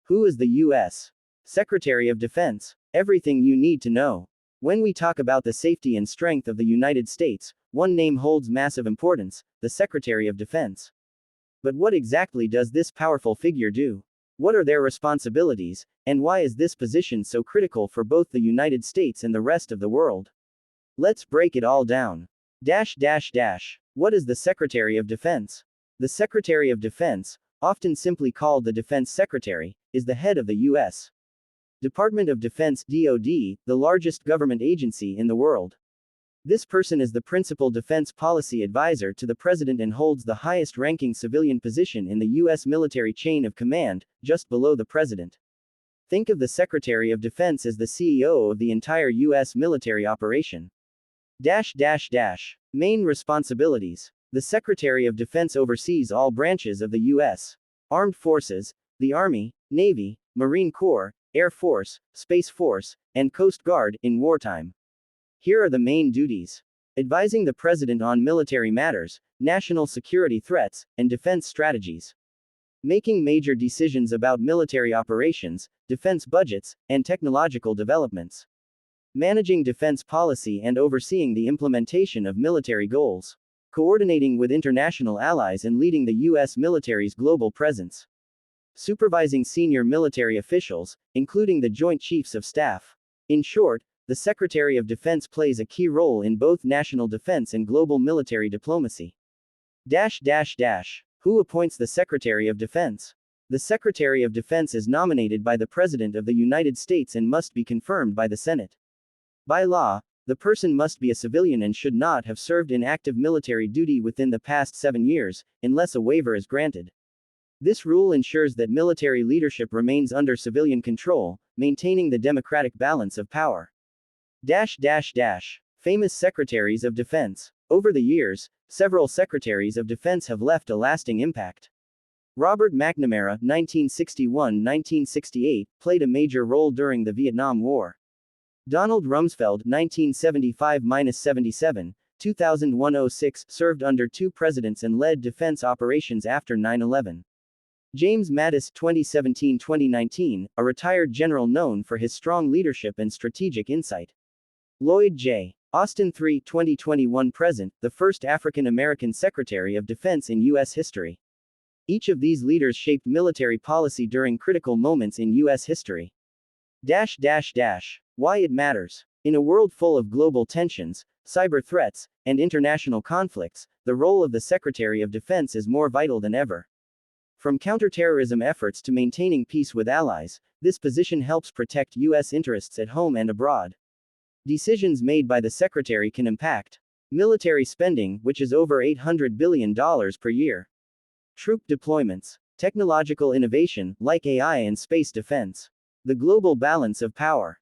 Who is the U.S. Secretary of Defense? Everything you need to know. When we talk about the safety and strength of the United States, one name holds massive importance: the Secretary of Defense. But what exactly does this powerful figure do? What are their responsibilities, and why is this position so critical for both the United States and the rest of the world? Let's break it all down. What is the Secretary of Defense? The Secretary of Defense, often simply called the Defense Secretary, is the head of the U.S. Department of Defense (DoD), the largest government agency in the world. This person is the principal defense policy advisor to the president and holds the highest-ranking civilian position in the U.S. military chain of command, just below the president. Think of the Secretary of Defense as the CEO of the entire U.S. military operation. Main responsibilities. The Secretary of Defense oversees all branches of the U.S. Armed Forces, the Army, Navy, Marine Corps, Air Force, Space Force, and Coast Guard in wartime. Here are the main duties: advising the President on military matters, national security threats, and defense strategies. Making major decisions about military operations, defense budgets, and technological developments. Managing defense policy and overseeing the implementation of military goals. Coordinating with international allies and leading the U.S. military's global presence. Supervising senior military officials, including the Joint Chiefs of Staff. In short, the Secretary of Defense plays a key role in both national defense and global military diplomacy. Who appoints the Secretary of Defense? The Secretary of Defense is nominated by the President of the United States and must be confirmed by the Senate. By law, the person must be a civilian and should not have served in active military duty within the past 7 years, unless a waiver is granted. This rule ensures that military leadership remains under civilian control, maintaining the democratic balance of power. Famous Secretaries of Defense. Over the years, several Secretaries of Defense have left a lasting impact. Robert McNamara, 1961-1968, played a major role during the Vietnam War. Donald Rumsfeld, 1975-77, 2001-06, served under 2 presidents and led defense operations after 9/11. James Mattis, 2017-2019, a retired general known for his strong leadership and strategic insight. Lloyd J. Austin III, 2021-present, the first African-American Secretary of Defense in U.S. history. Each of these leaders shaped military policy during critical moments in U.S. history. Why it matters. In a world full of global tensions, cyber threats, and international conflicts, the role of the Secretary of Defense is more vital than ever. From counterterrorism efforts to maintaining peace with allies, this position helps protect U.S. interests at home and abroad. Decisions made by the Secretary can impact military spending, which is over $800 billion per year. Troop deployments. Technological innovation, like AI and space defense. The global balance of power.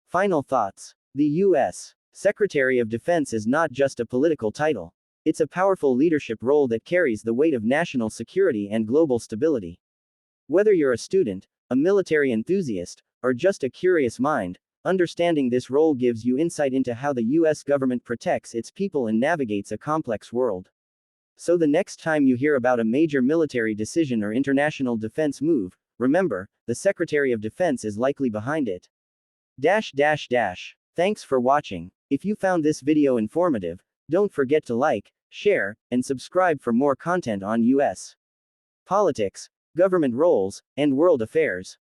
Final thoughts. The U.S. Secretary of Defense is not just a political title. It's a powerful leadership role that carries the weight of national security and global stability. Whether you're a student, a military enthusiast, or just a curious mind, understanding this role gives you insight into how the U.S. government protects its people and navigates a complex world. So the next time you hear about a major military decision or international defense move, remember, the Secretary of Defense is likely behind it. Thanks for watching. If you found this video informative, don't forget to like, share, and subscribe for more content on U.S. politics, government roles, and world affairs.